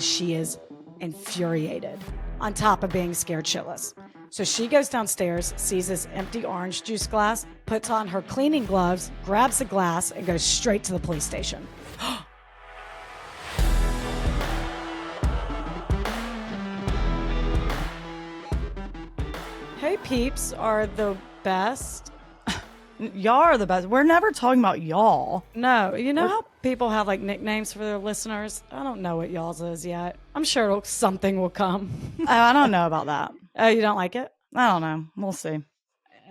and she is infuriated on top of being scared shitless. So she goes downstairs, sees this empty orange juice glass, puts on her cleaning gloves, grabs the glass, and goes straight to the police station. Hey, peeps are the best. Y'all are the best. We're never talking about y'all. No, you know how people have like nicknames for their listeners? I don't know what y'all's is yet. I'm sure something will come. I don't know about that. Oh, you don't like it? I don't know. We'll see.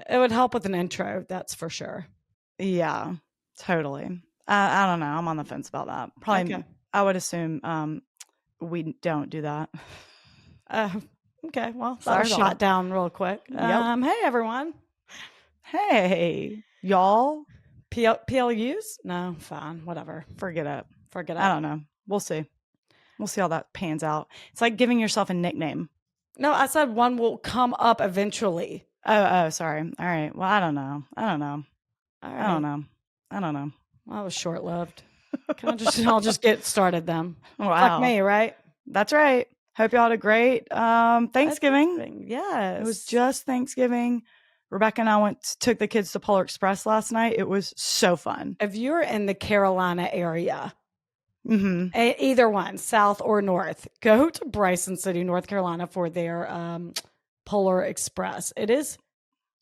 It would help with an intro, that's for sure. Yeah, totally. I don't know. I'm on the fence about that. Probably. Okay. I would assume we don't do that. Okay, well, Sorry that was about shot that. down real quick. Yep. Hey, everyone. Hey, y'all. PLUs? No, fine, whatever. Forget it. Forget it. I don't know. We'll see. We'll see how that pans out. It's like giving yourself a nickname. No, I said one will come up eventually. Oh, sorry. All right. Well, I don't know. All right. I don't know. Well, that was short-lived. I'll just get started then. Wow. Fuck me, right? That's right. Hope y'all had a great Thanksgiving. Yes. It was just Thanksgiving. Rebecca and I took the kids to Polar Express last night. It was so fun. If you're in the Carolina area, Mm-hmm. either one, south or north, go to Bryson City, North Carolina for their Polar Express. It is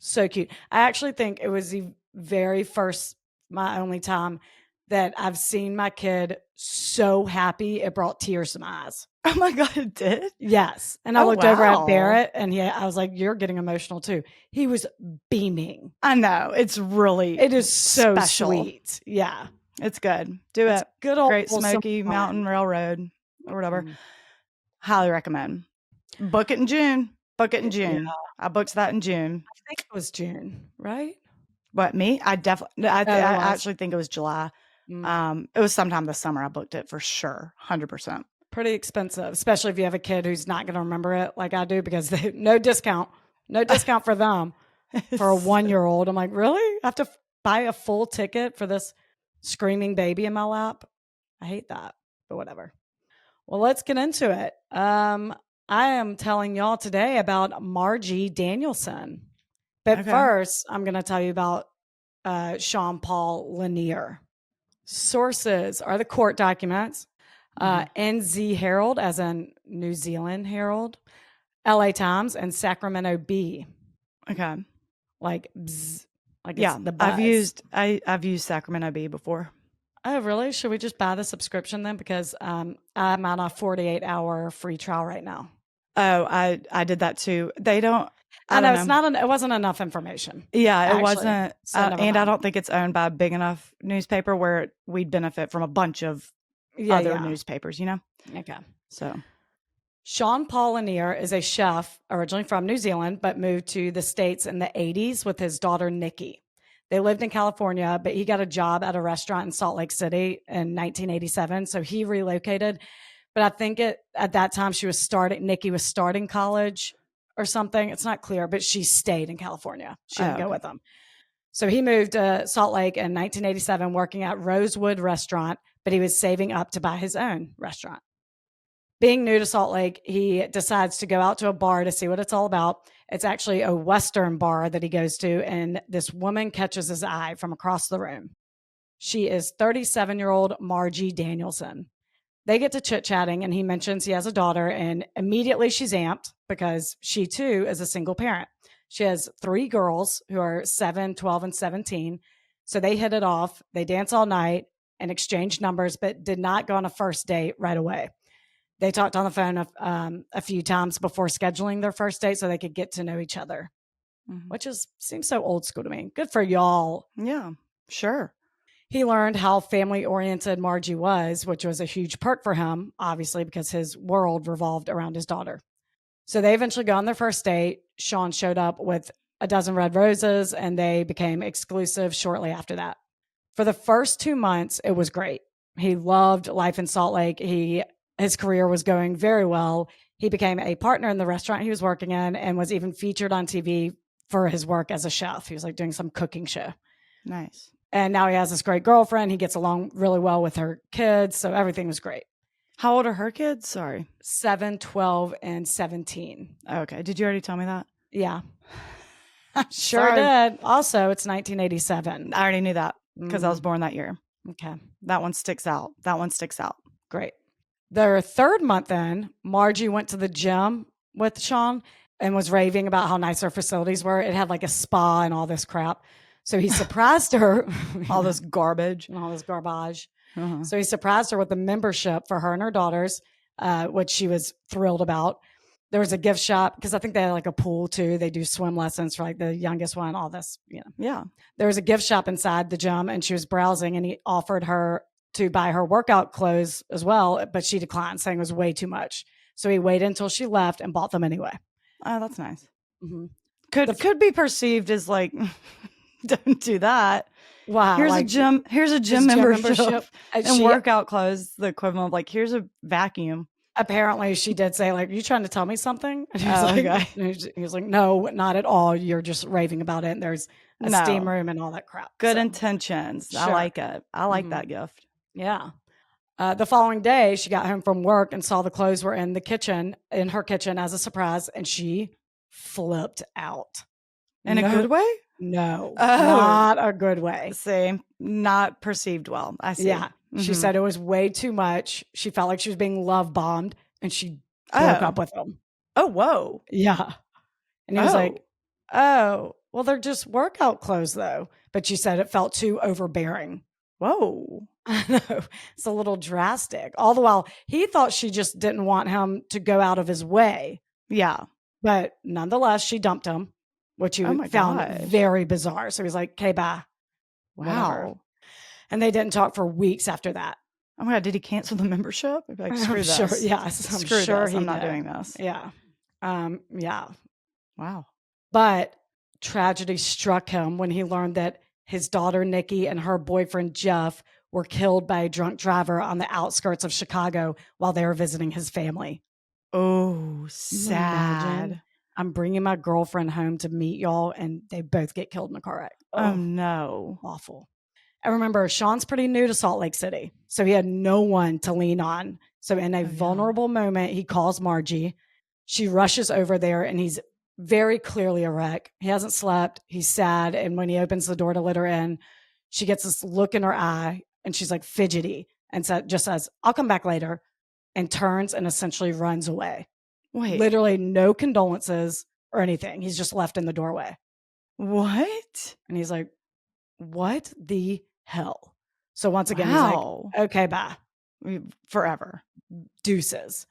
so cute. I actually think it was the very first, my only time that I've seen my kid so happy it brought tears to my eyes. Oh my God, it did? Yes. And I looked over wow. at Barrett and I was like, you're getting emotional too. He was beaming. I know. It is so special. Sweet. Yeah. It's good. Do It's it. Good old Great Smoky fun. Mountain Railroad or whatever. Highly recommend. Book it in June. Yeah. I booked that in June. I think it was June, right? What, me? I definitely, I actually think it was July. It was sometime this summer. I booked it for sure. 100%. Pretty expensive, especially if you have a kid who's not going to remember it like I do, because no discount for them for a 1-year-old. I'm like, really? I have to buy a full ticket for this screaming baby in my lap? I hate that, but whatever. Well, let's get into it. I am telling y'all today about Margie Danielsen. But first, I'm going to tell you about Shawn Paul Lanier. Sources are the court documents, NZ Herald, as in New Zealand Herald, LA Times, and Sacramento Bee. Okay. Like, bzz, like yeah, it's the buzz. I've used Sacramento Bee before. Oh, really? Should we just buy the subscription then? Because I'm on a 48-hour free trial right now. Oh, I did that too. They don't. I know it wasn't enough information. Yeah, actually, it wasn't. So and mind. I don't think it's owned by a big enough newspaper where we'd benefit from a bunch of other newspapers, you know? Okay. So Shawn Paul Lanier is a chef originally from New Zealand, but moved to the States in the 80s with his daughter, Nikki. They lived in California, but he got a job at a restaurant in Salt Lake City in 1987. So he relocated. But I think at that time Nikki was starting college or something. It's not clear, but she stayed in California. She didn't go with them. So he moved to Salt Lake in 1987, working at Rosewood Restaurant, but he was saving up to buy his own restaurant. Being new to Salt Lake, he decides to go out to a bar to see what it's all about. It's actually a Western bar that he goes to, and this woman catches his eye from across the room. She is 37-year-old Margie Danielsen. They get to chit-chatting, and he mentions he has a daughter, and immediately she's amped because she, too, is a single parent. She has 3 girls who are 7, 12, and 17. So they hit it off. They dance all night and exchange numbers, but did not go on a first date right away. They talked on the phone a few times before scheduling their first date so they could get to know each other, which seems so old school to me. Good for y'all. Yeah, sure. He learned how family-oriented Margie was, which was a huge perk for him, obviously, because his world revolved around his daughter. So they eventually go on their first date. Shawn showed up with a dozen red roses, and they became exclusive shortly after that. For the first 2 months, it was great. He loved life in Salt Lake. His career was going very well. He became a partner in the restaurant he was working in and was even featured on TV for his work as a chef. He was like doing some cooking show. Nice. And now he has this great girlfriend. He gets along really well with her kids. So everything was great. How old are her kids? Sorry. 7, 12, and 17. Okay. Did you already tell me that? Yeah. Sure did. Also, it's 1987. I already knew that because I was born that year. Okay. That one sticks out. Great. Their third month in, Margie went to the gym with Shawn and was raving about how nice their facilities were. It had like a spa and all this crap. So he surprised her. All this garbage. All this garbage. Uh-huh. So he surprised her with a membership for her and her daughters, which she was thrilled about. There was a gift shop because I think they had like a pool too. They do swim lessons for like the youngest one, all this, Yeah. There was a gift shop inside the gym and she was browsing and he offered her to buy her workout clothes as well, but she declined, saying it was way too much. So he waited until she left and bought them anyway. Oh, that's nice. Mm-hmm. Could be perceived as like, don't do that. Wow. Here's a gym membership and workout clothes, the equivalent of like, here's a vacuum. Apparently she did say like, you trying to tell me something? And he was like, okay. He was like, no, not at all. You're just raving about it. And there's a steam room and all that crap. Good intentions. Sure. I like it. I like that gift. Yeah. The following day, she got home from work and saw the clothes were in her kitchen as a surprise. And she flipped out. In a good way? No, not a good way. See, not perceived well. I see. Yeah. Mm-hmm. She said it was way too much. She felt like she was being love bombed and she broke up with him. Oh, whoa. Yeah. And he was like, oh, well, they're just workout clothes though. But she said it felt too overbearing. Whoa. I know. It's a little drastic. All the while, he thought she just didn't want him to go out of his way. Yeah. But nonetheless, she dumped him, which he found very bizarre. So he's like, okay, bye. Wow. Whatever. And they didn't talk for weeks after that. Oh my God, did he cancel the membership? I'd be like, screw this. Sure, yes. I'm sure I'm not doing this. Yeah. Yeah. Wow. But tragedy struck him when he learned that his daughter, Nikki, and her boyfriend, Jeff, were killed by a drunk driver on the outskirts of Chicago while they were visiting his family. Oh, sad. I'm bringing my girlfriend home to meet y'all, and they both get killed in a car wreck. Oh no. Awful. I remember Shawn's pretty new to Salt Lake City, so he had no one to lean on. So in a vulnerable moment, he calls Margie. She rushes over there, and he's very clearly a wreck. He hasn't slept. He's sad. And when he opens the door to let her in, she gets this look in her eye, and she's like fidgety and just says, I'll come back later, and turns and essentially runs away. Wait. Literally no condolences or anything. He's just left in the doorway. What? And he's like, what the hell? So once again, he's like, okay, bye. Forever. Deuces.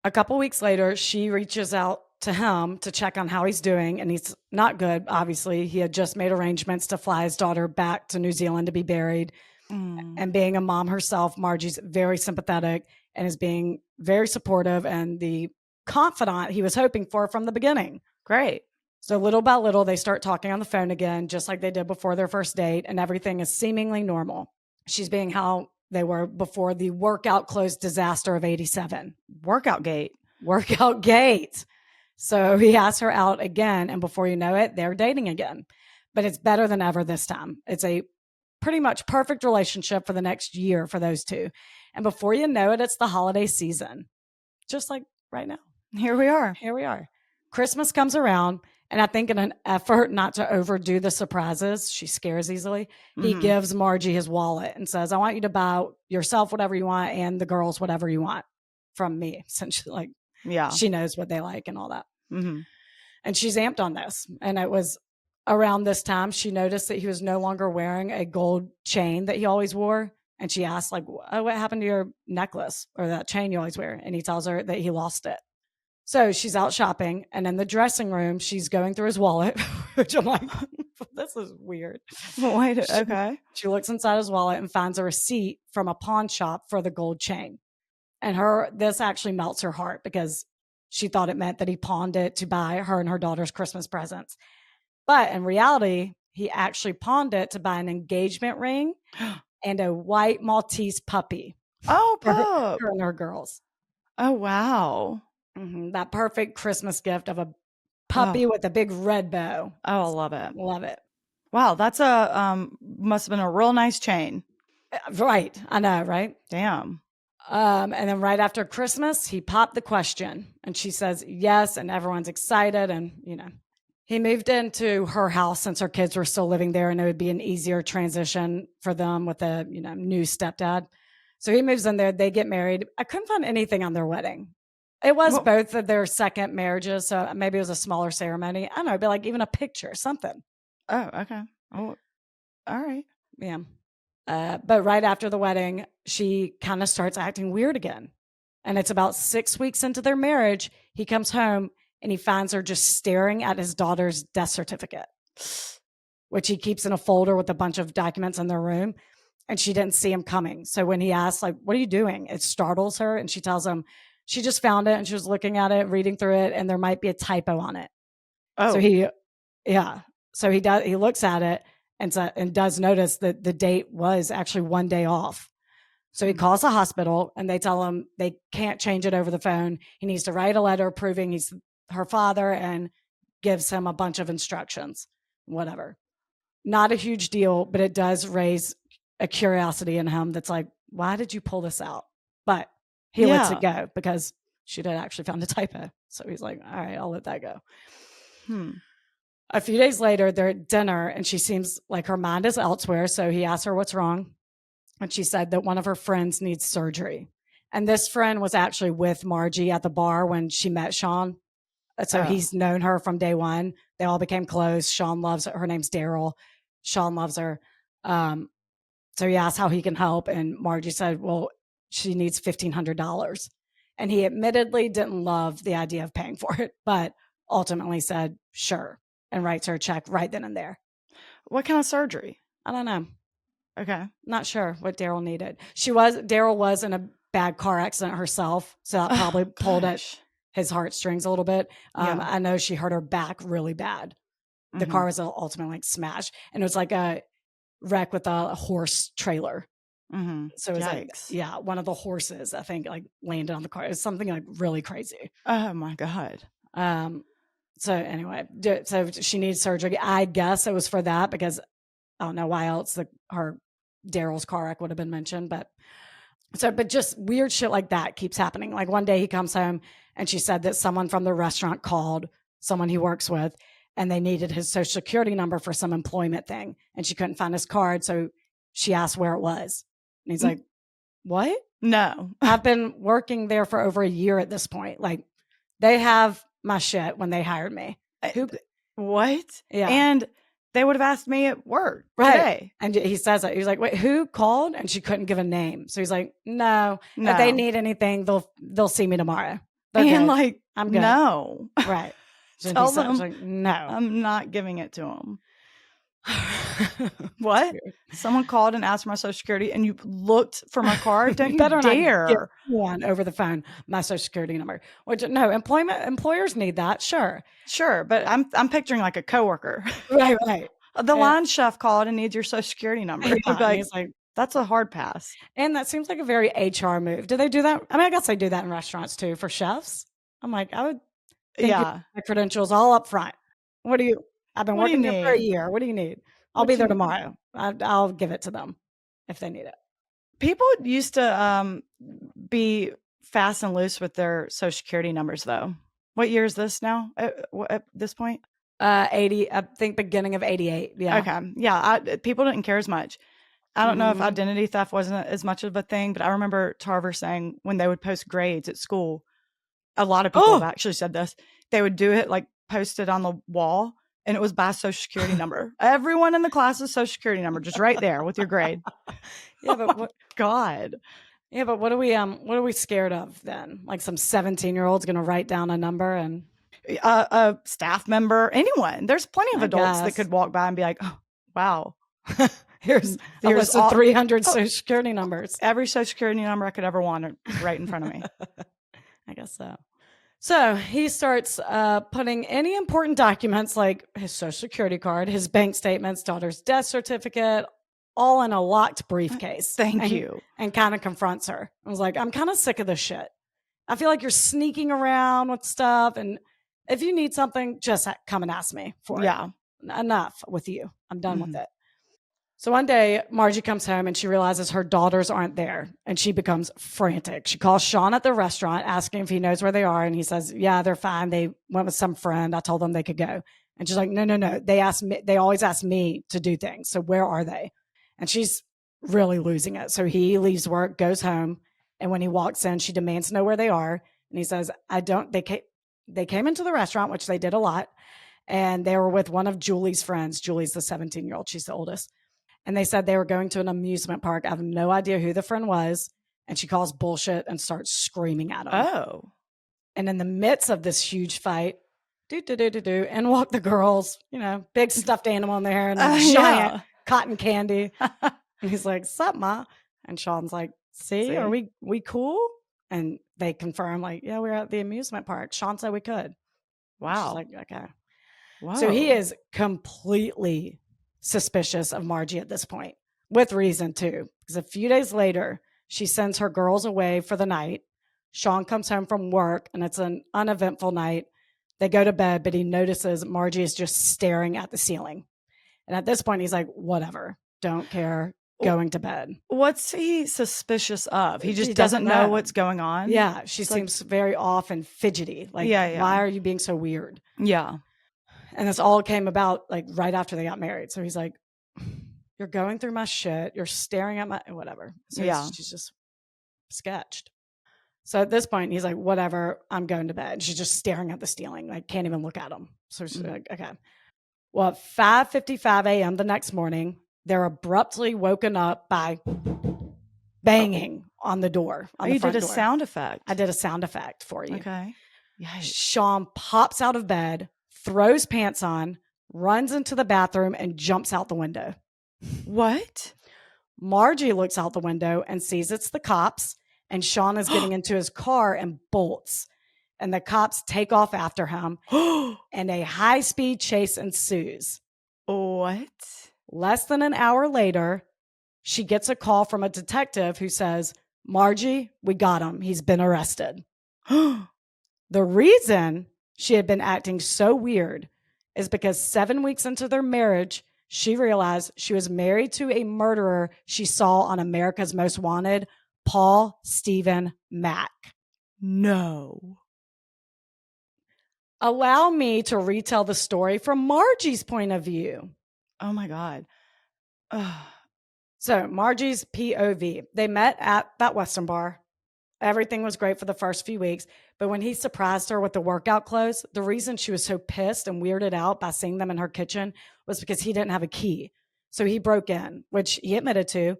A couple weeks later, she reaches out to him to check on how he's doing. And he's not good, obviously. He had just made arrangements to fly his daughter back to New Zealand to be buried. And being a mom herself, Margie's very sympathetic and is being very supportive and the confidant he was hoping for from the beginning. Great. So little by little, they start talking on the phone again, just like they did before their first date, and everything is seemingly normal. She's being how they were before the workout clothes disaster of 87. Workout gate. So he asks her out again, and before you know it, they're dating again. But it's better than ever this time. It's a pretty much perfect relationship for the next year for those two. And before you know it, it's the holiday season. Just like right now. Here we are. Christmas comes around, and I think in an effort not to overdo the surprises, she scares easily, he gives Margie his wallet and says, I want you to buy yourself whatever you want and the girls whatever you want from me. Essentially, she knows what they like and all that. And she's amped on this. And it was around this time she noticed that he was no longer wearing a gold chain that he always wore. And she asked, like, oh, what happened to your necklace or that chain you always wear? And he tells her that he lost it. So she's out shopping, and in the dressing room, she's going through his wallet, which I'm like, this is weird. Okay. She looks inside his wallet and finds a receipt from a pawn shop for the gold chain. And this actually melts her heart because she thought it meant that he pawned it to buy her and her daughter's Christmas presents. But in reality, he actually pawned it to buy an engagement ring and a white Maltese puppy. Oh, for her and her girls. Oh, wow. That perfect Christmas gift of a puppy with a big red bow. Oh, I love it. Love it. Wow, that's must have been a real nice chain. Right. I know, right? Damn. And then right after Christmas, he popped the question and she says yes. And everyone's excited. And, he moved into her house since her kids were still living there and it would be an easier transition for them with a, new stepdad. So he moves in there. They get married. I couldn't find anything on their wedding. It was both of their second marriages. So maybe it was a smaller ceremony. I don't know, it'd be like even a picture, something. Oh, okay. Oh, all right. Yeah. But right after the wedding, she kind of starts acting weird again. And it's about 6 weeks into their marriage. He comes home and he finds her just staring at his daughter's death certificate, which he keeps in a folder with a bunch of documents in their room. And she didn't see him coming. So when he asks, like, what are you doing? It startles her. And she tells him she just found it and she was looking at it, reading through it, and there might be a typo on it. Oh, So he looks at it and does notice that the date was actually 1 day off. So he calls the hospital and they tell him they can't change it over the phone. He needs to write a letter proving he's her father and gives him a bunch of instructions, whatever. Not a huge deal, but it does raise a curiosity in him that's like, why did you pull this out? But he lets it go because she did actually found a typo. So he's like, all right, I'll let that go. A few days later, they're at dinner and she seems like her mind is elsewhere. So he asked her what's wrong. And she said that one of her friends needs surgery. And this friend was actually with Margie at the bar when she met Shawn. So he's known her from day one. They all became close. Shawn loves her. Her name's Daryl. Shawn loves her. So he asked how he can help. And Margie said, well, she needs $1,500. And he admittedly didn't love the idea of paying for it, but ultimately said, sure, and writes her a check right then and there. What kind of surgery? I don't know. Okay. Not sure what Daryl needed. Daryl was in a bad car accident herself. So that probably pulled at his heartstrings a little bit. I know she hurt her back really bad. The car was ultimately like smashed and it was like a wreck with a horse trailer. So it was like, one of the horses, I think, like landed on the car. It was something like really crazy. Oh my God. So anyway, so she needs surgery. I guess it was for that because I don't know why else Daryl's car wreck would have been mentioned, but just weird shit like that keeps happening. Like one day he comes home and she said that someone from the restaurant called, someone he works with, and they needed his social security number for some employment thing. And she couldn't find his card. So she asked where it was. And he's like, what? No. I've been working there for over a year at this point. Like they have my shit when they hired me. What? Yeah. And they would have asked me at work today. And he says it. He was like, wait, who called? And she couldn't give a name. So he's like, no. If they need anything, they'll see me tomorrow. I'm good. No. Right. So Tell them, like, no. I'm not giving it to him. What? Someone called and asked for my social security and you looked for my card? Don't you better dare. Not give one over the phone my social security number. Which no, employers need that, sure. But I'm picturing like a coworker. Right. The line chef called and needs your social security number. He's like, that's a hard pass. And that seems like a very HR move. Do they do that? I mean, I guess they do that in restaurants too for chefs. I'm like, I would my credentials all up front. I've been working there for a year. What do you need? I'll be there tomorrow. I'll give it to them if they need it. People used to be fast and loose with their social security numbers though. What year is this now at this point? 80, I think beginning of 88. Yeah. Okay. Yeah. People didn't care as much. I don't know if identity theft wasn't as much of a thing, but I remember Tarver saying when they would post grades at school, a lot of people have actually said this. They would do it like post it on the wall and it was by social security number. Everyone in the class's social security number, just right there with your grade. Yeah, but God. Yeah, but what are we scared of then? Like some 17-year-old's going to write down a number and a staff member, anyone. There's plenty of adults that could walk by and be like, oh, wow. Here's all 300 social security numbers. Every social security number I could ever want right in front of me. I guess so. So he starts putting any important documents like his social security card, his bank statements, daughter's death certificate, all in a locked briefcase. Thank you. And kind of confronts her. I was like, I'm kind of sick of this shit. I feel like you're sneaking around with stuff. And if you need something, just come and ask me for it. Yeah. Enough with you. I'm done with it. So one day, Margie comes home and she realizes her daughters aren't there, and she becomes frantic. She calls Shawn at the restaurant asking if he knows where they are, and he says, yeah, they're fine. They went with some friend. I told them they could go. And she's like, no, no, no. They always ask me to do things. So where are they? And she's really losing it. So he leaves work, goes home, and when he walks in, she demands to know where they are. And he says, they came into the restaurant, which they did a lot, and they were with one of Julie's friends. Julie's the 17-year-old. She's the oldest. And they said they were going to an amusement park. I have no idea who the friend was. And she calls bullshit and starts screaming at him. Oh. And in the midst of this huge fight, and walk the girls, big stuffed animal in their hair and giant cotton candy. And he's like, sup, ma? And Shawn's like, see, are we cool? And they confirm, like, yeah, we're at the amusement park. Shawn said we could. Wow. She's like, okay. Whoa. So he is completely suspicious of Margie at this point, with reason too, because a few days later, she sends her girls away for the night. Shawn comes home from work and it's an uneventful night. They go to bed, but he notices Margie is just staring at the ceiling. And at this point, he's like, whatever, don't care, going to bed. What's he suspicious of? He just doesn't know what's going on? Yeah, she seems very off and fidgety. Like, why are you being so weird? Yeah. And this all came about like right after they got married. So he's like, you're going through my shit. You're staring at my whatever. So she's just sketched. So at this point, he's like, whatever, I'm going to bed. She's just staring at the ceiling, like can't even look at him. So she's like, okay. Well, at 5:55 a.m. the next morning, they're abruptly woken up by banging on the door. On the front did a door. Sound effect. I did a sound effect for you. Okay. Yikes. Shawn pops out of bed, throws pants on, runs into the bathroom, and jumps out the window. What? Margie looks out the window and sees it's the cops, and Shawn is getting into his car and bolts. And the cops take off after him, and a high-speed chase ensues. What? Less than an hour later, she gets a call from a detective who says, Margie, we got him. He's been arrested. The reason she had been acting so weird is because 7 weeks into their marriage, she realized she was married to a murderer she saw on America's Most Wanted, Paul Stephen Mack. No. Allow me to retell the story from Margie's point of view. Oh my God. So Margie's POV. They met at that Western bar. Everything was great for the first few weeks, but when he surprised her with the workout clothes, the reason she was so pissed and weirded out by seeing them in her kitchen was because he didn't have a key. So he broke in, which he admitted to,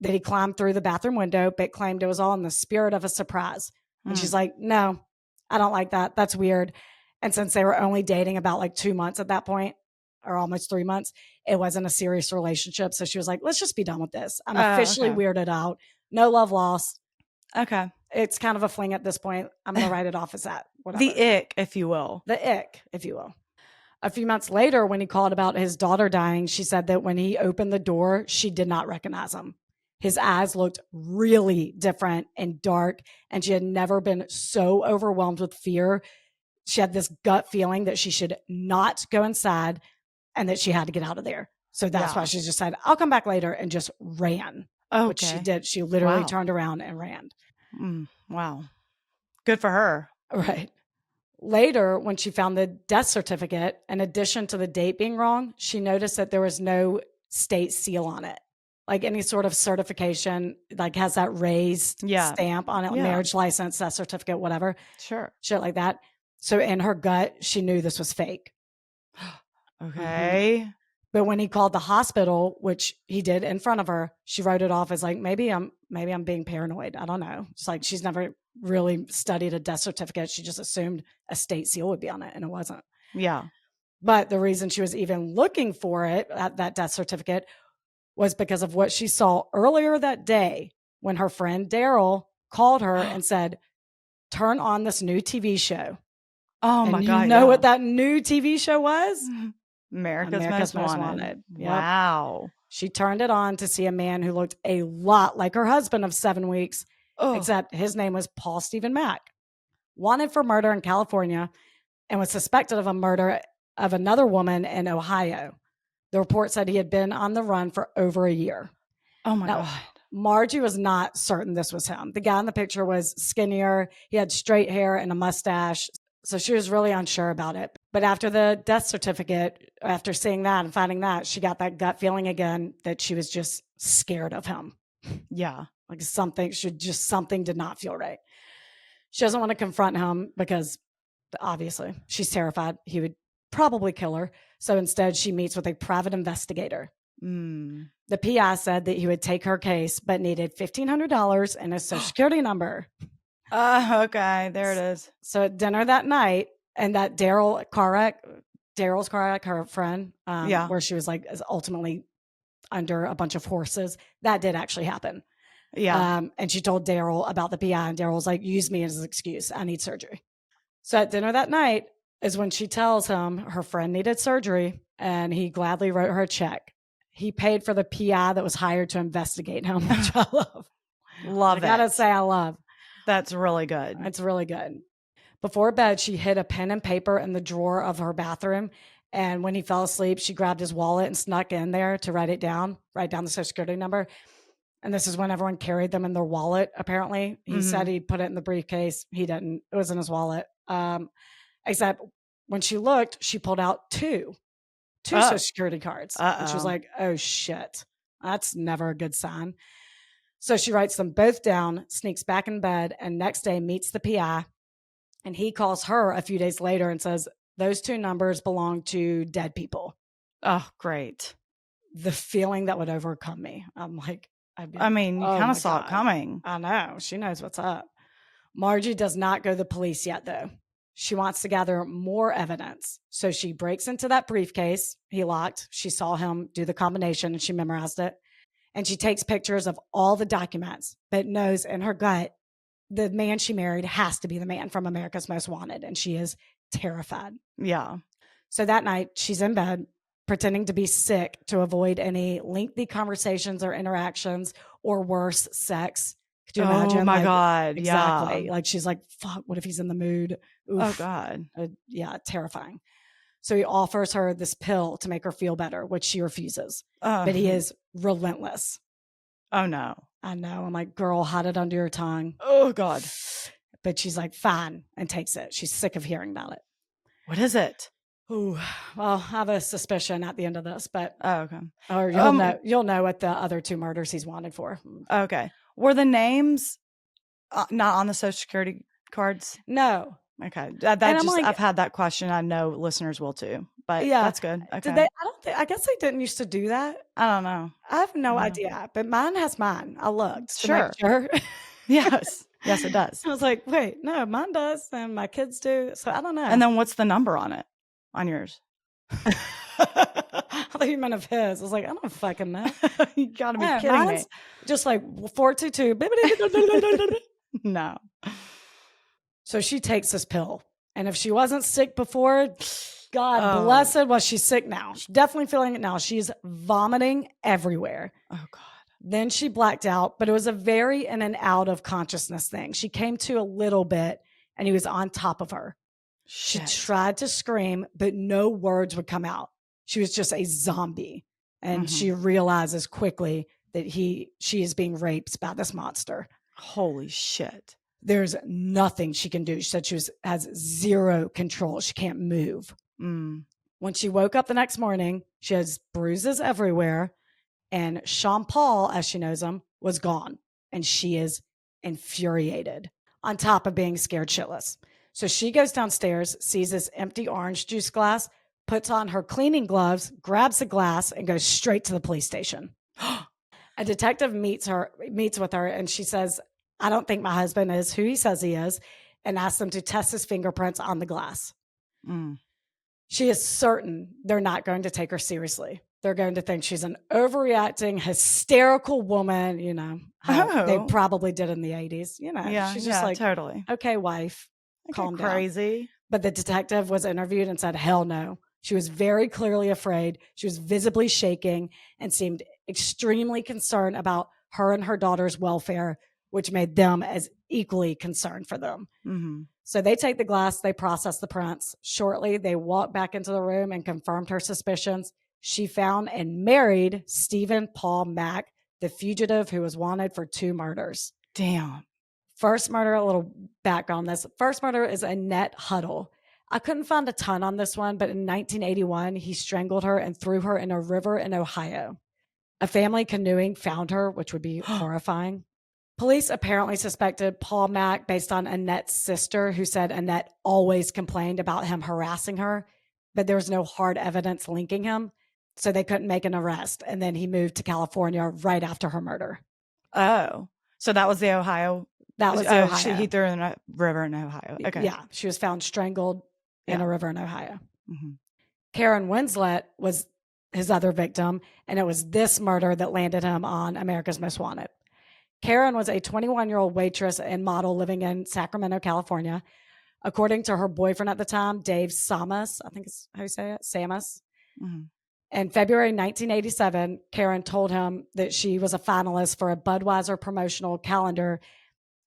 that he climbed through the bathroom window, but claimed it was all in the spirit of a surprise. And she's like, no, I don't like that. That's weird. And since they were only dating about like 2 months at that point, or almost 3 months, it wasn't a serious relationship. So she was like, let's just be done with this. I'm officially weirded out. No love lost. Okay. It's kind of a fling at this point. I'm going to write it off as that. Whatever. The ick, if you will. The ick, if you will. A few months later, when he called about his daughter dying, she said that when he opened the door, she did not recognize him. His eyes looked really different and dark, and she had never been so overwhelmed with fear. She had this gut feeling that she should not go inside and that she had to get out of there. So that's why she just said, I'll come back later, and just ran. Okay. Which she did. She literally turned around and ran. Wow. Good for her. Right. Later, when she found the death certificate, in addition to the date being wrong, she noticed that there was no state seal on it. Like any sort of certification, like has that raised stamp on it, marriage license, death certificate, whatever. Sure. Shit like that. So in her gut, she knew this was fake. Okay. But when he called the hospital, which he did in front of her, she wrote it off as like, maybe I'm being paranoid. I don't know. It's like she's never really studied a death certificate. She just assumed a state seal would be on it, and it wasn't. Yeah. But the reason she was even looking for it, at that death certificate, was because of what she saw earlier that day when her friend Daryl called her and said, turn on this new TV show. Oh my God. You know what that new TV show was? America's Most Wanted. Yep. Wow. She turned it on to see a man who looked a lot like her husband of 7 weeks, except his name was Paul Stephen Mack, wanted for murder in California and was suspected of a murder of another woman in Ohio. The report said he had been on the run for over a year. Oh my Now, God. Margie was not certain this was him. The guy in the picture was skinnier. He had straight hair and a mustache. So she was really unsure about it. But after the death certificate, after seeing that and finding that, she got that gut feeling again that she was just scared of him. Yeah. Like something did not feel right. She doesn't want to confront him because obviously she's terrified he would probably kill her. So instead, she meets with a private investigator. The PI said that he would take her case, but needed $1,500 and a social security number. Okay. There it is. So at dinner that night, and that Daryl's car wreck, her friend, where she was like ultimately under a bunch of horses, that did actually happen. Yeah. And she told Daryl about the PI, and Daryl was like, use me as an excuse. I need surgery. So at dinner that night is when she tells him her friend needed surgery, and he gladly wrote her a check. He paid for the PI that was hired to investigate him, which I love. Love it. I gotta say, I love. That's really good. It's really good. Before bed, she hid a pen and paper in the drawer of her bathroom. And when he fell asleep, she grabbed his wallet and snuck in there to write down the social security number. And this is when everyone carried them in their wallet, apparently. He said he put it in the briefcase. He didn't. It was in his wallet. Except when she looked, she pulled out two social security cards. And she was like, oh, shit. That's never a good sign. So she writes them both down, sneaks back in bed, and next day meets the PI. And he calls her a few days later and says, those two numbers belong to dead people. Oh, great. The feeling that would overcome me. I'm like, you kind of saw it coming. I know. She knows what's up. Margie does not go to the police yet, though. She wants to gather more evidence. So she breaks into that briefcase he locked. She saw him do the combination and she memorized it. And she takes pictures of all the documents, but knows in her gut the man she married has to be the man from America's Most Wanted. And she is terrified. Yeah. So that night, she's in bed, pretending to be sick to avoid any lengthy conversations or interactions or worse, sex. Could you imagine? Oh my God. Exactly. Yeah. Like she's like, fuck, what if he's in the mood? Oof. Oh God. Yeah, terrifying. So he offers her this pill to make her feel better, which she refuses. But he is relentless. Oh no. I know. I'm like, girl, hide it under your tongue. Oh God. But she's like, fine, and takes it. She's sick of hearing about it. What is it? Ooh, well, I have a suspicion at the end of this, but okay. Or you'll know what the other two murders he's wanted for. Okay. Were the names not on the social security cards? No. Okay. I've had that question. I know listeners will too, but yeah, that's good. Okay. Did they? I guess they didn't used to do that. I don't know. I have no idea, but mine has mine. I looked. Sure. Yes. Yes, it does. I was like, wait, no, mine does, and my kids do. So I don't know. And then what's the number on it? On yours? I thought you meant of his. I was like, I don't fucking know. You gotta be kidding me. Just like 422. No. So she takes this pill. And if she wasn't sick before, God blessed, was she sick now? She's definitely feeling it now. She's vomiting everywhere. Oh, God. Then she blacked out, but it was a very in and out of consciousness thing. She came to a little bit and he was on top of her. Shit. She tried to scream, but no words would come out. She was just a zombie. And she realizes quickly that she is being raped by this monster. Holy shit. There's nothing she can do. She said has zero control. She can't move. When she woke up the next morning, she has bruises everywhere. And Shawn Paul, as she knows him, was gone. And she is infuriated on top of being scared shitless. So she goes downstairs, sees this empty orange juice glass, puts on her cleaning gloves, grabs the glass, and goes straight to the police station. A detective meets with her, and she says, I don't think my husband is who he says he is, and asks them to test his fingerprints on the glass. She is certain they're not going to take her seriously. They're going to think she's an overreacting, hysterical woman, how they probably did in the 80s. She's just like, totally. Okay, wife, calm down. Crazy. But the detective was interviewed and said, hell no. She was very clearly afraid. She was visibly shaking and seemed extremely concerned about her and her daughter's welfare, which made them as equally concerned for them. So they take the glass, they process the prints. Shortly, they walk back into the room and confirmed her suspicions. she found and married Stephen Paul Mack, the fugitive who was wanted for 2 murders. Damn. First murder, a little background on this. First murder is Annette Huddle. I couldn't find a ton on this one, but in 1981, he strangled her and threw her in a river in Ohio. A family canoeing found her, which would be horrifying. Police apparently suspected Paul Mack based on Annette's sister, who said Annette always complained about him harassing her, but there was no hard evidence linking him, so they couldn't make an arrest. And then he moved to California right after her murder. Oh, so that was the Ohio. That was Ohio. He threw her in a river in Ohio. Okay. Yeah, she was found strangled in a river in Ohio. Mm-hmm. Karen Winslet was his other victim, and it was this murder that landed him on America's Most Wanted. Karen was a 21-year-old waitress and model living in Sacramento, California. According to her boyfriend at the time, Dave Samas, I think is how you say it, Samas. Mm-hmm. In February 1987, Karen told him that she was a finalist for a Budweiser promotional calendar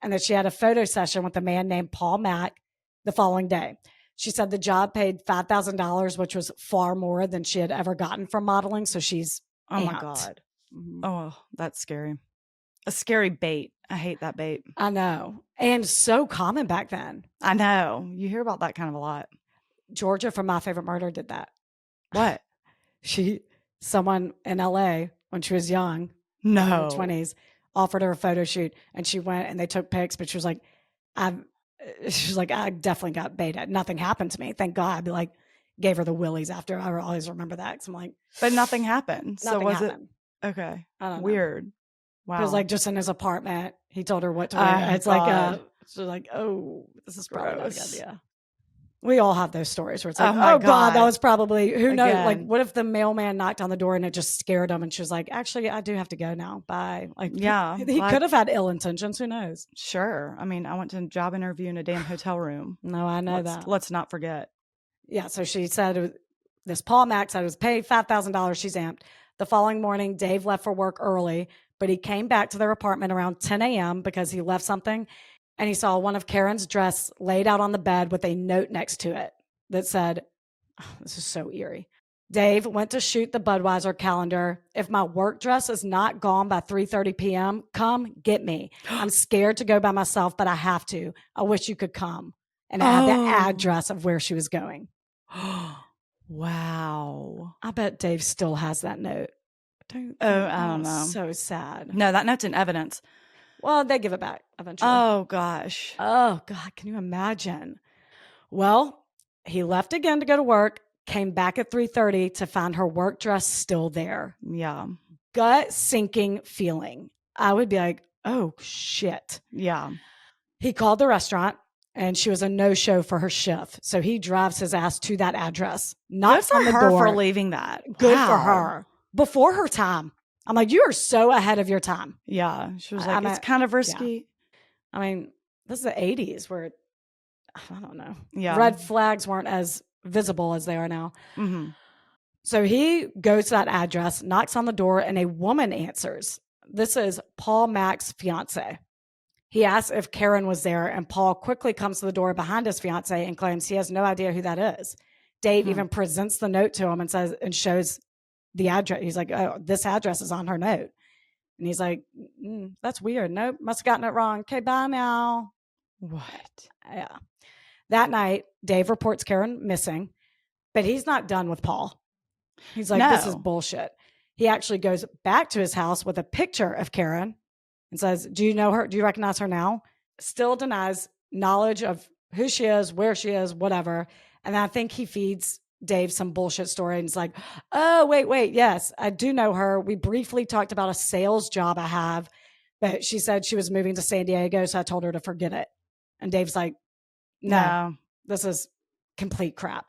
and that she had a photo session with a man named Paul Mack the following day. She said the job paid $5,000, which was far more than she had ever gotten from modeling. So she's amped. My God. Mm-hmm. Oh, that's scary. A scary bait. I hate that bait. I know. And so common back then. I know. You hear about that kind of a lot. Georgia from My Favorite Murder did that. What? Someone in LA when she was young, in her 20s, offered her a photo shoot, and she went and they took pics, but she was like, I definitely got baited. Nothing happened to me. Thank God. I gave her the willies after. I always remember that. Cause I'm like, but nothing happened. Nothing happened. Okay. I don't know. Weird. Wow. It was just in his apartment. He told her what to wear. It's she's like, oh, this is probably not a good idea. We all have those stories where it's like, oh God, that was probably, who knows? Like, what if the mailman knocked on the door and it just scared him? And she was like, actually, I do have to go now. Bye. He could have had ill intentions. Who knows? Sure. I mean, I went to a job interview in a damn hotel room. No, I know that. Let's not forget. Yeah. So she said this Paul Mack said it was paid $5,000. She's amped. The following morning, Dave left for work early, but he came back to their apartment around 10 a.m. because he left something. And he saw one of Karen's dress laid out on the bed with a note next to it that said, this is so eerie. Dave went to shoot the Budweiser calendar. If my work dress is not gone by 3:30 p.m., come get me. I'm scared to go by myself, but I have to. I wish you could come. And it had the address of where she was going. Wow. I bet Dave still has that note. I don't know. So sad. No, that note's in evidence. Well, they give it back eventually. Oh, gosh. Oh, God. Can you imagine? Well, he left again to go to work, came back at 3:30 to find her work dress still there. Yeah. Gut sinking feeling. I would be like, oh, shit. Yeah. He called the restaurant and she was a no-show for her shift. So he drives his ass to that address. Knocks on the door. Good for her for leaving that. Good for her. Before her time. I'm like, you are so ahead of your time. Yeah. She was like, it's kind of risky. Yeah. I mean, this is the 80s where, I don't know. Yeah. Red flags weren't as visible as they are now. Mm-hmm. So he goes to that address, knocks on the door, and a woman answers. This is Paul Mack's fiance. He asks if Karen was there, and Paul quickly comes to the door behind his fiance and claims he has no idea who that is. Dave even presents the note to him and shows the address. He's like, oh, this address is on her note. And he's like, that's weird. Nope, must have gotten it wrong. Okay, bye now. What? Yeah. That night, Dave reports Karen missing, but he's not done with Paul. He's like, this is bullshit. He actually goes back to his house with a picture of Karen and says, do you know her? Do you recognize her now? Still denies knowledge of who she is, where she is, whatever. And I think he feeds Dave some bullshit story and he's like, oh, wait. Yes, I do know her. We briefly talked about a sales job I have, but she said she was moving to San Diego. So I told her to forget it. And Dave's like, no, this is complete crap.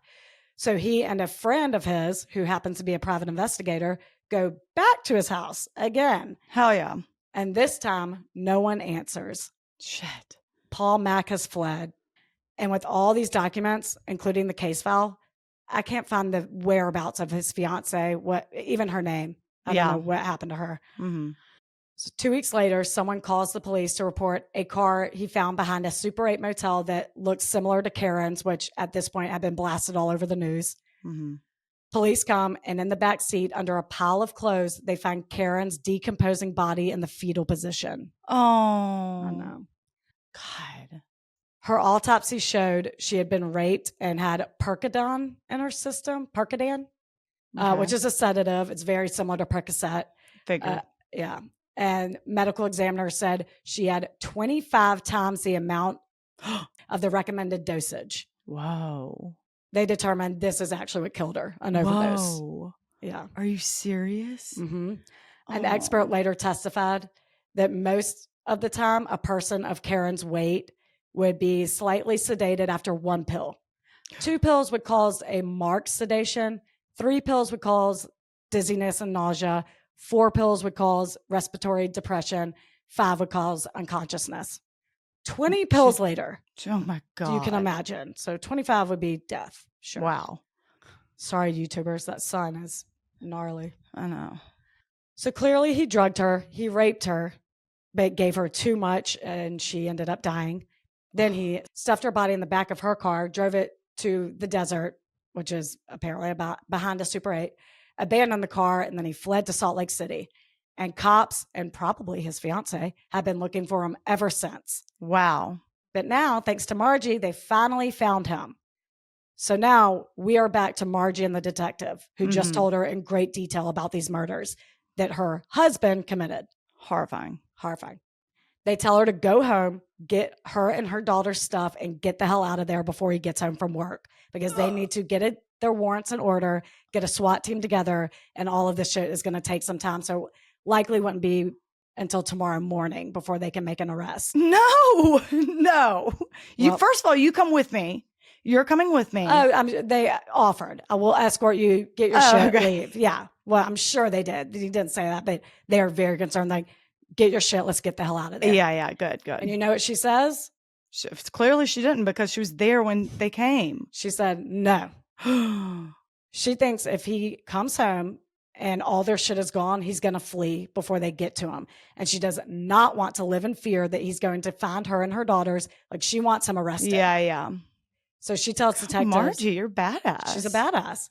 So he and a friend of his who happens to be a private investigator go back to his house again. Hell yeah. And this time no one answers. Shit. Paul Mack has fled. And with all these documents, including the case file, I can't find the whereabouts of his fiance, even her name. I don't know what happened to her. Mm-hmm. So 2 weeks later, someone calls the police to report a car he found behind a Super 8 motel that looked similar to Karen's, which at this point had been blasted all over the news. Mm-hmm. Police come, and in the back seat, under a pile of clothes, they find Karen's decomposing body in the fetal position. Oh. I know. God. Her autopsy showed she had been raped and had Percodan in her system. Percodan, which is a sedative. It's very similar to Percocet. Figured. Yeah. And medical examiner said she had 25 times the amount of the recommended dosage. Whoa. They determined this is actually what killed her, an overdose. Whoa. Yeah. Are you serious? Mm-hmm. An expert later testified that most of the time, a person of Karen's weight would be slightly sedated after 1 pill. 2 pills would cause a marked sedation. 3 pills would cause dizziness and nausea. 4 pills would cause respiratory depression. 5 would cause unconsciousness. 20 pills later. Oh my God. You can imagine. So 25 would be death. Sure. Wow. Sorry, YouTubers. That sun is gnarly. I know. So clearly he drugged her. He raped her, but gave her too much and she ended up dying. Then he stuffed her body in the back of her car, drove it to the desert, which is apparently about behind a Super 8, abandoned the car, and then he fled to Salt Lake City. And cops and probably his fiance have been looking for him ever since. Wow. But now, thanks to Margie, they finally found him. So now we are back to Margie and the detective who just told her in great detail about these murders that her husband committed. Horrifying. Horrifying. They tell her to go home, get her and her daughter's stuff, and get the hell out of there before he gets home from work because they need to get their warrants in order, get a SWAT team together, and all of this shit is going to take some time. So likely wouldn't be until tomorrow morning before they can make an arrest. No. Well, first of all, you come with me. You're coming with me. Oh, they offered. I will escort you, get your shit, leave. Yeah. Well, I'm sure they did. He didn't say that, but they are very concerned. Like, get your shit. Let's get the hell out of there. Yeah. Good. And you know what she says? Clearly she didn't because she was there when they came. She said no. She thinks if he comes home and all their shit is gone, he's going to flee before they get to him. And she does not want to live in fear that he's going to find her and her daughters. Like, she wants him arrested. Yeah. So she tells detectives. Margie, you're badass. She's a badass.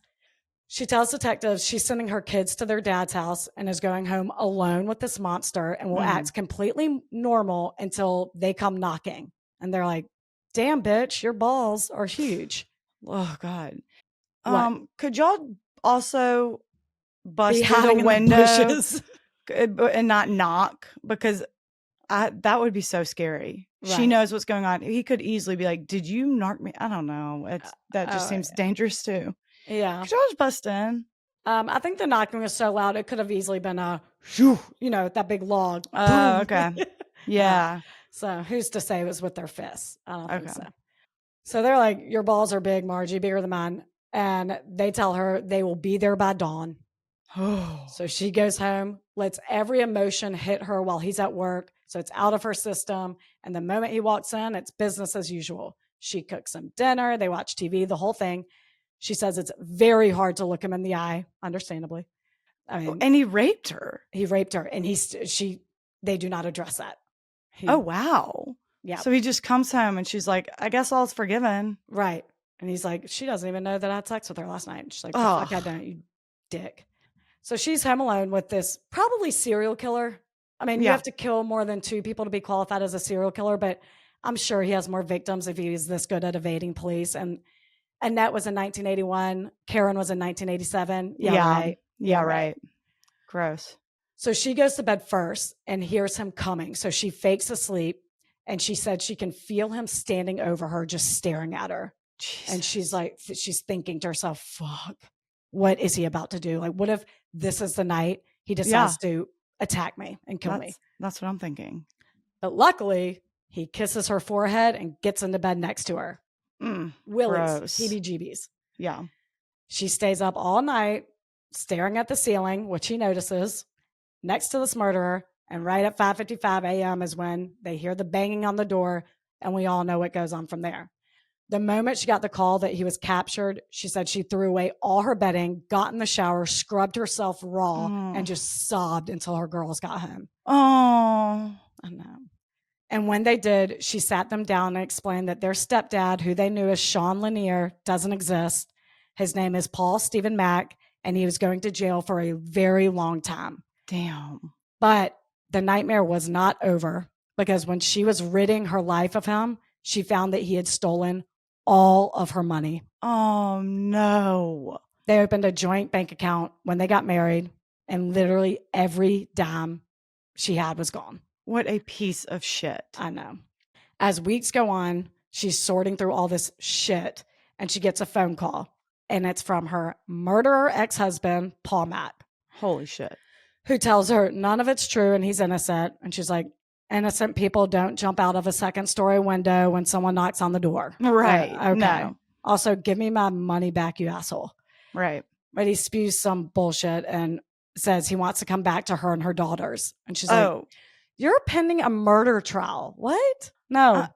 She tells detectives she's sending her kids to their dad's house and is going home alone with this monster and will act completely normal until they come knocking. And they're like, damn, bitch, your balls are huge. Oh, God. What? Could y'all also bust Be through hiding the in window bushes. and not knock? Because that would be so scary. Right. She knows what's going on. He could easily be like, did you narc me? I don't know. That just seems dangerous too. Yeah. Could y'all just bust in? I think the knocking was so loud, it could have easily been that big log. Oh, okay. Yeah. So who's to say it was with their fists? I don't think so. So they're like, your balls are big, Margie, bigger than mine. And they tell her they will be there by dawn. So she goes home, lets every emotion hit her while he's at work. So it's out of her system. And the moment he walks in, it's business as usual. She cooks him dinner. They watch TV, the whole thing. She says it's very hard to look him in the eye, understandably. I mean, and he raped her. He raped her. And they do not address that. Oh, wow. Yeah. So he just comes home and she's like, I guess all's forgiven. Right. And he's like, she doesn't even know that I had sex with her last night. And she's like, fuck, I don't, you dick. So she's home alone with this probably serial killer. I mean, you have to kill more than 2 people to be qualified as a serial killer, but I'm sure he has more victims if he's this good at evading police. And Annette was in 1981. Karen was in 1987. Yeah, right. Gross. So she goes to bed first and hears him coming. So she fakes asleep and she said she can feel him standing over her, just staring at her. Jesus. And she's like, she's thinking to herself, fuck, what is he about to do? Like, what if this is the night he decides to attack me and kill me? That's what I'm thinking. But luckily, he kisses her forehead and gets into bed next to her. Willies, heebie-jeebies. Yeah. She stays up all night, staring at the ceiling, which he notices, next to this murderer. And right at 5:55 a.m. is when they hear the banging on the door, and we all know what goes on from there. The moment she got the call that he was captured, she said she threw away all her bedding, got in the shower, scrubbed herself raw, and just sobbed until her girls got home. Oh, I know. And when they did, she sat them down and explained that their stepdad, who they knew as Shawn Lanier, doesn't exist. His name is Paul Stephen Mack, and he was going to jail for a very long time. Damn. But the nightmare was not over, because when she was ridding her life of him, she found that he had stolen all of her money. Oh, no. They opened a joint bank account when they got married, and literally every dime she had was gone. What a piece of shit. I know. As weeks go on, she's sorting through all this shit, and she gets a phone call, and it's from her murderer ex-husband, Paul Mack. Holy shit. Who tells her none of it's true and he's innocent. And she's like, innocent people don't jump out of a second-story window when someone knocks on the door. Right. Okay. No. Also, give me my money back, you asshole. Right. But he spews some bullshit and says he wants to come back to her and her daughters. And she's like, you're pending a murder trial. What? No.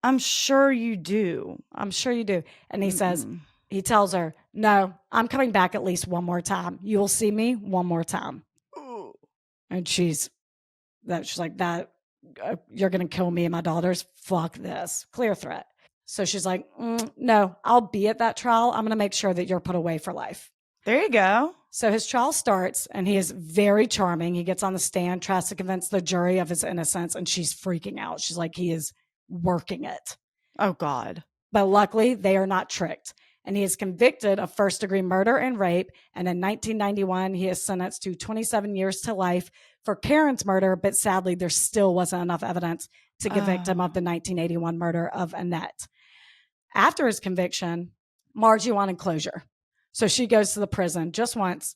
I'm sure you do. I'm sure you do. And he says, he tells her, no, I'm coming back at least one more time. You will see me one more time. Ooh. And she's like, that you're going to kill me and my daughters. Fuck this. Clear threat. So she's like, no, I'll be at that trial. I'm going to make sure that you're put away for life. There you go. So his trial starts, and he is very charming. He gets on the stand, tries to convince the jury of his innocence, and she's freaking out. She's like, he is working it. Oh, God. But luckily, they are not tricked. And he is convicted of first-degree murder and rape. And in 1991, he is sentenced to 27 years to life for Karen's murder. But sadly, there still wasn't enough evidence to convict him of the 1981 murder of Annette. After his conviction, Margie wanted closure. So she goes to the prison just once,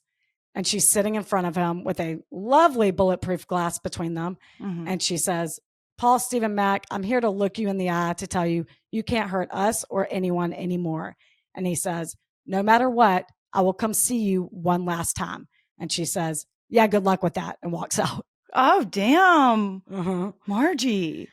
and she's sitting in front of him with a lovely bulletproof glass between them. Mm-hmm. And she says, Paul Stephen Mack, I'm here to look you in the eye to tell you, you can't hurt us or anyone anymore. And he says, no matter what, I will come see you one last time. And she says, yeah, good luck with that, and walks out. Oh, damn. Margie.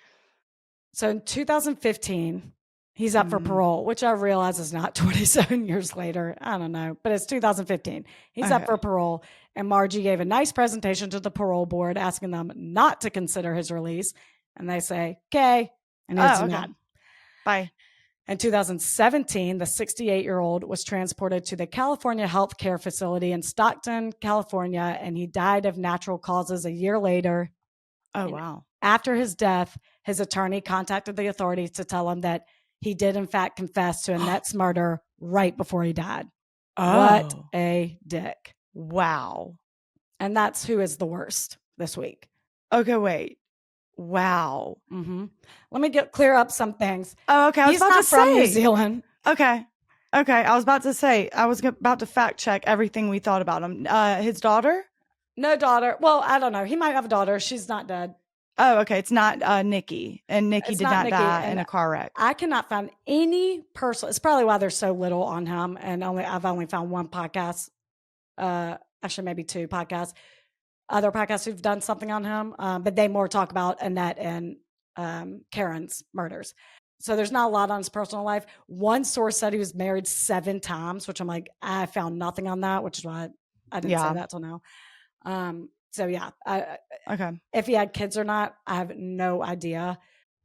So in 2015, he's up for parole, which I realize is not 27 years later. I don't know, but it's 2015. He's up for parole, and Margie gave a nice presentation to the parole board asking them not to consider his release. And they say, okay. And he's mad. Bye. In 2017, the 68-year-old was transported to the California Health Care Facility in Stockton, California, and he died of natural causes a year later. Oh, wow. After his death, his attorney contacted the authorities to tell him that he did, in fact, confess to Annette's murder right before he died. Oh. What a dick. Wow. And that's who is the worst this week. Okay, wait. Wow. Mm-hmm. Let me clear up some things. Oh, okay. He's not from New Zealand. Okay. I was about to fact check everything we thought about him. His daughter? No daughter. Well, I don't know. He might have a daughter. She's not dead. Oh, okay. It's not Nikki. And Nikki did not die in a car wreck. I cannot find any person. It's probably why there's so little on him. And I've only found one podcast. Actually, maybe two podcasts. Other podcasts who've done something on him. But they more talk about Annette and Karen's murders. So there's not a lot on his personal life. One source said he was married 7 times, which I'm like, I found nothing on that, which is why I didn't say that till now. So yeah. Okay. If he had kids or not, I have no idea.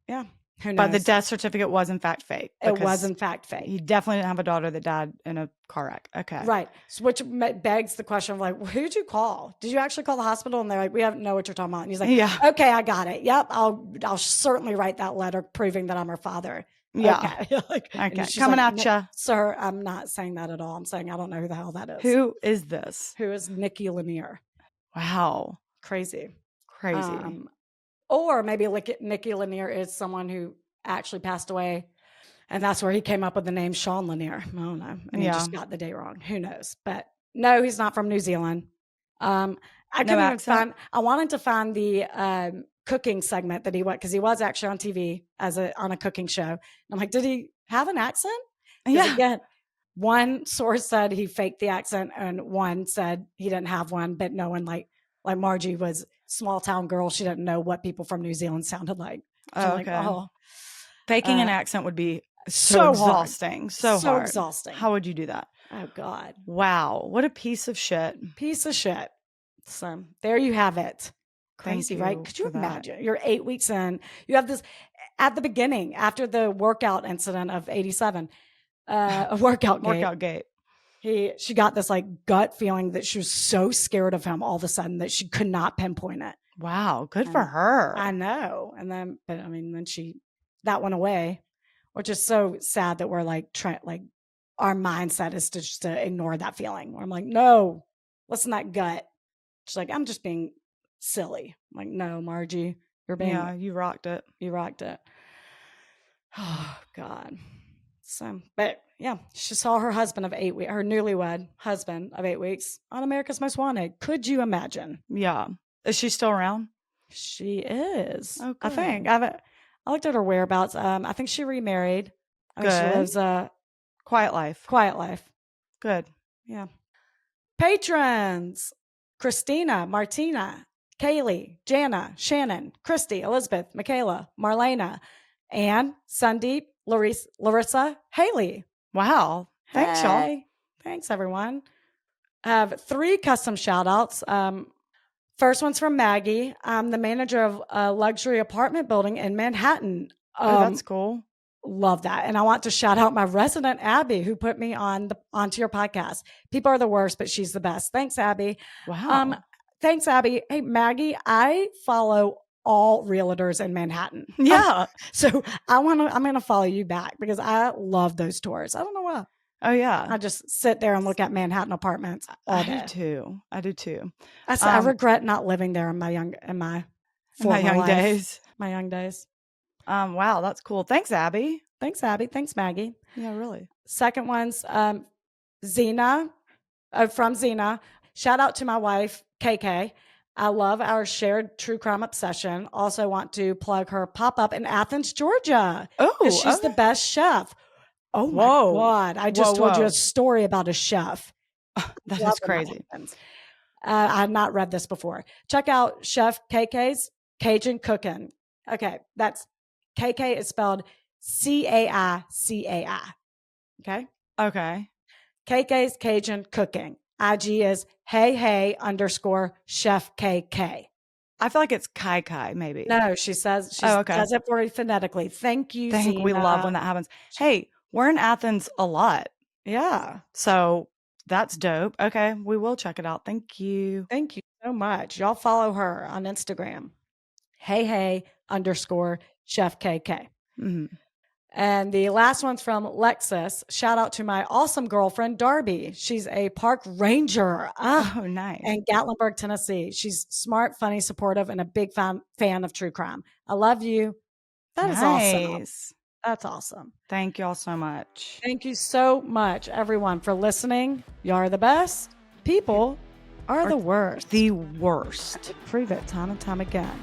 Yeah. Who knows? But the death certificate was in fact fake. It was in fact fake. He definitely didn't have a daughter that died in a car wreck. Okay. Right. So, which begs the question of like, who'd you call? Did you actually call the hospital? And they're like, we don't know what you're talking about. And he's like, yeah, okay, I got it. Yep. I'll certainly write that letter proving that I'm her father. Yeah. Okay. Okay. Coming at you. Sir, I'm not saying that at all. I'm saying I don't know who the hell that is. Who is this? Who is Nikki Lanier? Wow. Crazy. Or maybe Nikki Lanier is someone who actually passed away, and that's where he came up with the name Shawn Lanier. I don't know. And he just got the date wrong. Who knows? But no, he's not from New Zealand. I couldn't even find. I wanted to find the cooking segment that he went, because he was actually on TV on a cooking show. And I'm like, did he have an accent? Yeah. Again, one source said he faked the accent, and one said he didn't have one. But no one like Margie was small town girl. She didn't know what people from New Zealand sounded like. So okay. Faking an accent would be so exhausting. Hard. So hard. Exhausting. How would you do that? Oh, God. Wow. What a piece of shit. So there you have it. Crazy, right? Could you imagine? You're 8 weeks in. You have this at the beginning, after the workout incident of 87, a workout gate. She got this like gut feeling that she was so scared of him all of a sudden that she could not pinpoint it. Wow, good for her. I know. And then, but I mean, then that went away, which is so sad that we're like our mindset is to just to ignore that feeling. Where I'm like, no, listen to that gut. She's like, I'm just being silly. I'm like, no, Margie, Yeah, you rocked it. You rocked it. Oh God. So, but yeah, she saw her husband of 8 weeks, her newlywed husband of 8 weeks on America's Most Wanted. Could you imagine? Yeah. Is she still around? She is. Oh, I think. I looked at her whereabouts. I think she remarried. I think she lives a quiet life. Quiet life. Good. Yeah. Patrons: Christina, Martina, Kaylee, Jana, Shannon, Christy, Elizabeth, Michaela, Marlena, Anne, Sandeep, Larissa, Haley. Wow. Thanks, y'all. Thanks, everyone. I have 3 custom shout outs. First one's from Maggie. I'm the manager of a luxury apartment building in Manhattan. Oh, that's cool. Love that. And I want to shout out my resident Abby, who put me onto your podcast. People are the worst, but she's the best. Thanks, Abby. Wow. Thanks, Abby. Hey, Maggie, I follow all realtors in Manhattan. Yeah. So I'm going to follow you back because I love those tours. I don't know why. Oh yeah. I just sit there and look at Manhattan apartments all day. I do too. I regret not living there in my young days. My young days. Wow, that's cool. Thanks, Abby. Thanks, Abby. Thanks, Maggie. Yeah, really. Second one's Zena, from Zena. Shout out to my wife, KK. I love our shared true crime obsession. Also want to plug her pop-up in Athens, Georgia. Oh, she's the best chef. Oh my God. I just told you a story about a chef. That is crazy. I had not read this before. Check out Chef KK's Cajun Cooking. Okay. That's KK is spelled CAICAI. Okay. Okay. KK's Cajun Cooking. IG is hey_chef KK. I feel like it's Kai, maybe. No, she says does it for you phonetically. Thank you, Zena. We love when that happens. Hey, we're in Athens a lot. Yeah. So that's dope. Okay, we will check it out. Thank you. Thank you so much. Y'all follow her on Instagram. Hey_chef KK. Mm-hmm. And the last one's from Lexus. Shout out to my awesome girlfriend, Darby. She's a park ranger. Oh, nice. In Gatlinburg, Tennessee. She's smart, funny, supportive, and a big fan of true crime. I love you. That is awesome. That's awesome. Thank y'all so much. Thank you so much, everyone, for listening. Y'all are the best. People are the worst. The worst. Prove it time and time again.